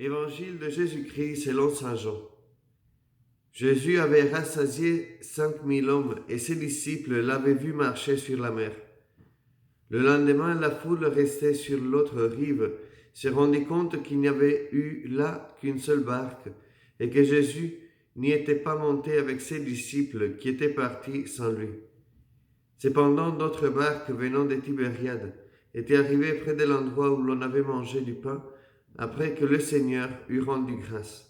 Évangile de Jésus-Christ selon saint Jean. Jésus avait rassasié 5000 hommes et ses disciples l'avaient vu marcher sur la mer. Le lendemain, la foule restait sur l'autre rive se rendit compte qu'il n'y avait eu là qu'une seule barque et que Jésus n'y était pas monté avec ses disciples qui étaient partis sans lui. Cependant, d'autres barques venant de Tibériade étaient arrivées près de l'endroit où l'on avait mangé du pain après que le Seigneur eut rendu grâce.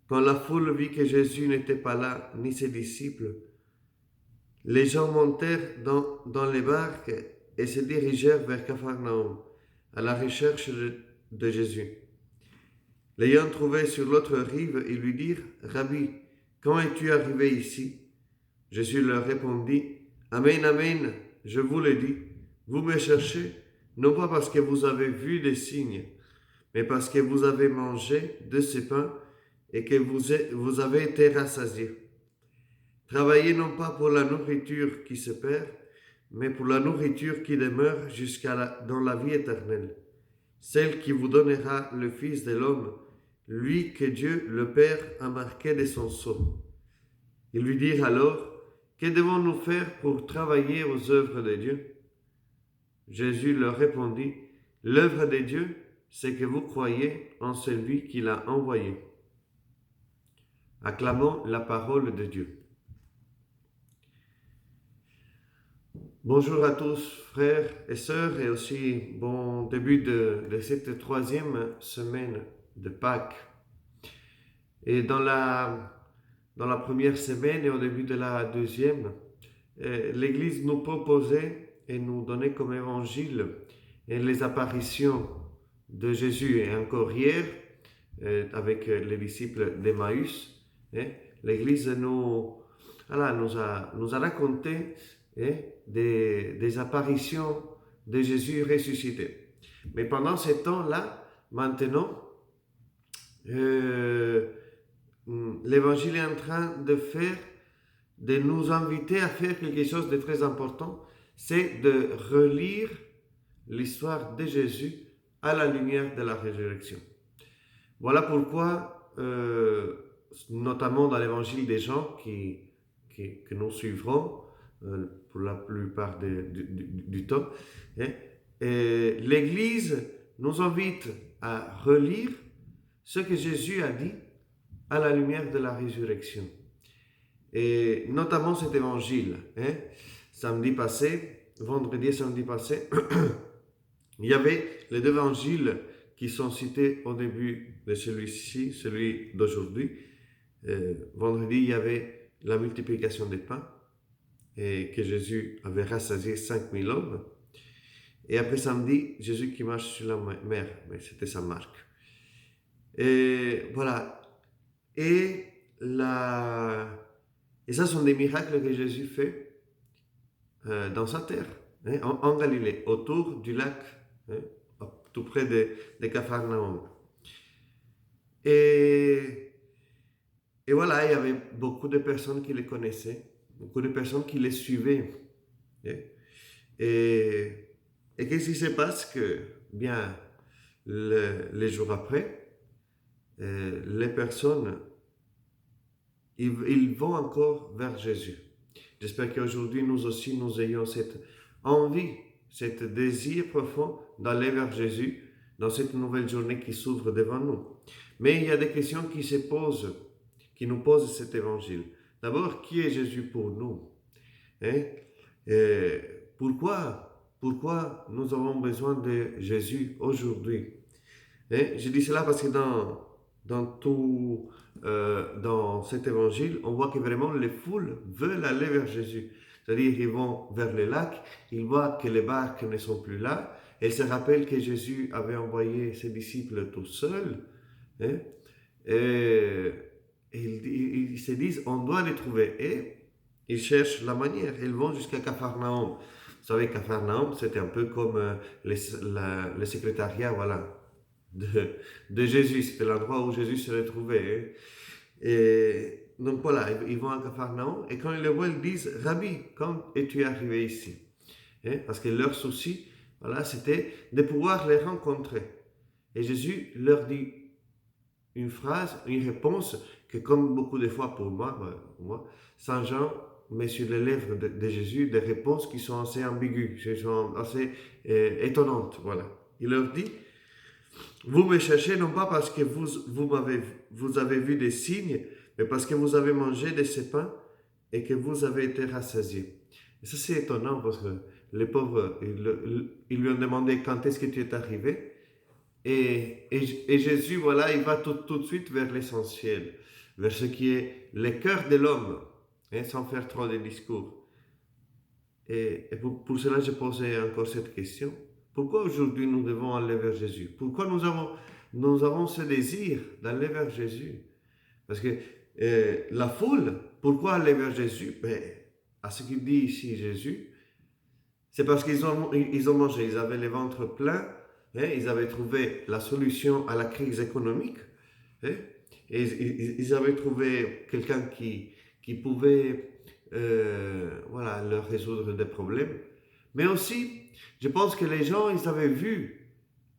Quand la foule vit que Jésus n'était pas là, ni ses disciples, les gens montèrent dans les barques et se dirigèrent vers Capharnaüm, à la recherche de Jésus. L'ayant trouvé sur l'autre rive, ils lui dirent « Rabbi, quand es-tu arrivé ici ?» Jésus leur répondit « Amen, amen, je vous le dis, vous me cherchez, non pas parce que vous avez vu des signes, mais parce que vous avez mangé de ce pain et que vous avez été rassasiés. Travaillez non pas pour la nourriture qui se perd, mais pour la nourriture qui demeure dans la vie éternelle, celle qui vous donnera le Fils de l'homme, lui que Dieu le Père a marqué de son sceau. » Ils lui dirent alors, « Que devons-nous faire pour travailler aux œuvres de Dieu ?» Jésus leur répondit, « L'œuvre de Dieu, c'est que vous croyez en celui qui l'a envoyé. » Acclamons la parole de Dieu. Bonjour à tous, frères et sœurs, et aussi bon début de cette troisième semaine de Pâques. Et dans la première semaine et au début de la deuxième, l'Église nous proposait et nous donnait comme évangile les apparitions de Jésus. Et encore hier, avec les disciples d'Emmaüs, l'Église nous a raconté des apparitions de Jésus ressuscité. Mais pendant ce temps-là, maintenant, l'Évangile est en train de nous inviter à faire quelque chose de très important, c'est de relire l'histoire de Jésus à la lumière de la résurrection. Voilà pourquoi, notamment dans l'Évangile des Jean que nous suivrons pour la plupart du temps, l'Église nous invite à relire ce que Jésus a dit à la lumière de la résurrection. Et notamment cet évangile. Vendredi et samedi passé, il y avait les deux évangiles qui sont cités au début de celui-ci, celui d'aujourd'hui. Vendredi, il y avait la multiplication des pains et que Jésus avait rassasié 5000 hommes. Et après samedi, Jésus qui marche sur la mer, mais c'était sa marque. Et voilà. Et ça sont des miracles que Jésus fait dans sa terre, en Galilée, autour du lac, tout près de Capharnaüm. Et voilà, il y avait beaucoup de personnes qui les connaissaient, beaucoup de personnes qui les suivaient. Et qu'est-ce qui se passe que, bien, les jours après, les personnes, ils vont encore vers Jésus. J'espère qu'aujourd'hui, nous aussi, nous ayons cette envie, cet désir profond d'aller vers Jésus dans cette nouvelle journée qui s'ouvre devant nous. Mais il y a des questions qui nous posent cet évangile. D'abord, qui est Jésus pour nous? Pourquoi nous avons besoin de Jésus aujourd'hui? Je dis cela parce que dans cet évangile, on voit que vraiment les foules veulent aller vers Jésus. C'est-à-dire, ils vont vers le lac, ils voient que les barques ne sont plus là, et ils se rappellent que Jésus avait envoyé ses disciples tout seuls, et ils se disent, on doit les trouver. Et ils cherchent la manière, ils vont jusqu'à Capharnaüm. Vous savez, Capharnaüm, c'était un peu comme le secrétariat, voilà, de Jésus. C'était l'endroit où Jésus se retrouvait. Et donc voilà, ils vont à Capharnaüm et quand ils le voient, ils disent « Rabbi, quand es-tu arrivé ici ?» Parce que leur souci, voilà, c'était de pouvoir les rencontrer. Et Jésus leur dit une phrase, une réponse que comme beaucoup de fois pour moi, Saint Jean met sur les lèvres de Jésus des réponses qui sont assez ambiguës, qui sont assez étonnantes. Voilà. Il leur dit, vous me cherchez non pas parce que vous avez vu des signes, mais parce que vous avez mangé de ces pains et que vous avez été rassasiés. Et ça c'est étonnant parce que les pauvres, ils lui ont demandé quand est-ce que tu es arrivé. Et Jésus, voilà, il va tout de suite vers l'essentiel, vers ce qui est le cœur de l'homme, hein, sans faire trop de discours. Et pour cela, je posais encore cette question. Pourquoi aujourd'hui nous devons aller vers Jésus? Pourquoi nous avons ce désir d'aller vers Jésus? Parce que la foule, pourquoi aller vers Jésus? Ben, à ce qu'il dit ici Jésus, c'est parce qu'ils ont mangé, ils avaient les ventres pleins, hein, ils avaient trouvé la solution à la crise économique, hein, et ils avaient trouvé quelqu'un qui pouvait voilà, leur résoudre des problèmes. Mais aussi, je pense que les gens, ils avaient vu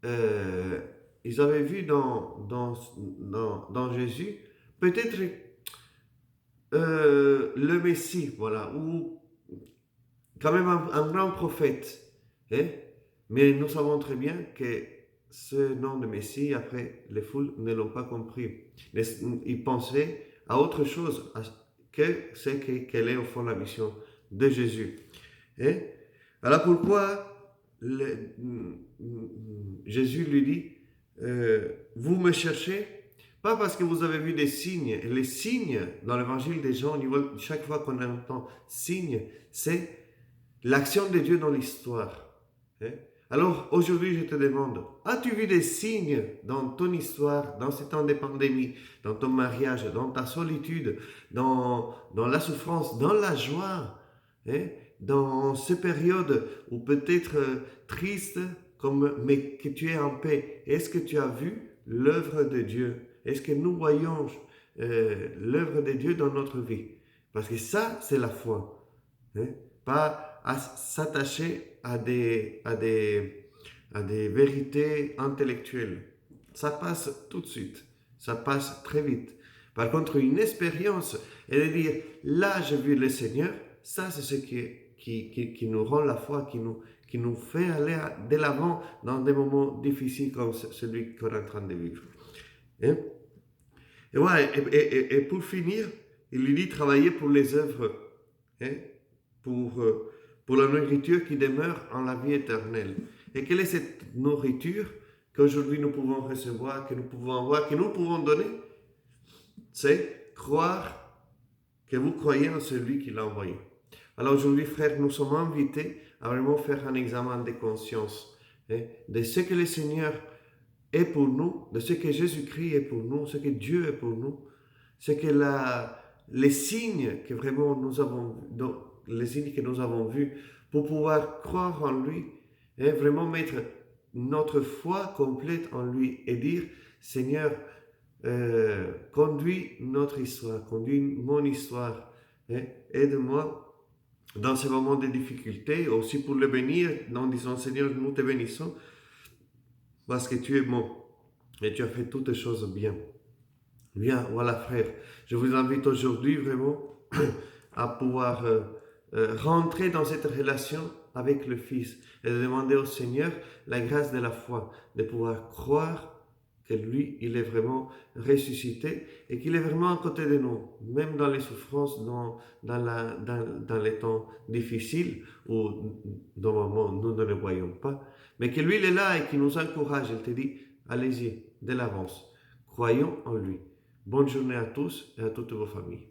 dans Jésus peut-être le Messie, voilà, ou quand même un grand prophète. Hein? Mais nous savons très bien que ce nom de Messie, après, les foules ne l'ont pas compris. Ils pensaient à autre chose quelle est au fond la mission de Jésus. Hein? Alors pourquoi Jésus lui dit, vous me cherchez, pas parce que vous avez vu des signes. Les signes, dans l'évangile des Jean, chaque fois qu'on entend signe, c'est l'action de Dieu dans l'histoire. Hein? Alors aujourd'hui, je te demande, as-tu vu des signes dans ton histoire, dans ces temps de pandémie, dans ton mariage, dans ta solitude, dans la souffrance, dans la joie, hein? Dans ces périodes où peut-être triste, mais que tu es en paix? Est-ce que tu as vu l'œuvre de Dieu? Est-ce que nous voyons l'œuvre de Dieu dans notre vie? Parce que ça, c'est la foi. Hein? Pas à s'attacher à des vérités intellectuelles. Ça passe tout de suite. Ça passe très vite. Par contre, une expérience, et de dire, là, j'ai vu le Seigneur, ça, c'est ce qui nous rend la foi, qui nous fait aller de l'avant dans des moments difficiles comme celui qu'on est en train de vivre. Hein? Et, voilà, et pour finir, il lui dit travailler pour les œuvres, hein? Pour la nourriture qui demeure en la vie éternelle. Et quelle est cette nourriture qu'aujourd'hui nous pouvons recevoir, que nous pouvons avoir, que nous pouvons donner? C'est croire que vous croyez en celui qui l'a envoyé. Alors aujourd'hui, frères, nous sommes invités à vraiment faire un examen de conscience, hein, de ce que le Seigneur est pour nous, de ce que Jésus-Christ est pour nous, ce que Dieu est pour nous, ce que les signes que vraiment nous avons, les signes que nous avons vus, pour pouvoir croire en lui, et vraiment mettre notre foi complète en lui et dire, Seigneur, conduis notre histoire, conduis mon histoire, hein, aide-moi dans ces moments de difficulté, aussi pour le bénir, en disant, Seigneur, nous te bénissons, parce que tu es bon, et tu as fait toutes choses bien. Bien, voilà frère, je vous invite aujourd'hui vraiment à pouvoir rentrer dans cette relation avec le Fils et de demander au Seigneur la grâce de la foi, de pouvoir croire que lui, il est vraiment ressuscité et qu'il est vraiment à côté de nous, même dans les souffrances, dans les temps difficiles où normalement nous ne le voyons pas, mais que lui, il est là et qu'il nous encourage. Il te dit, allez-y, de l'avance, croyons en lui. Bonne journée à tous et à toutes vos familles.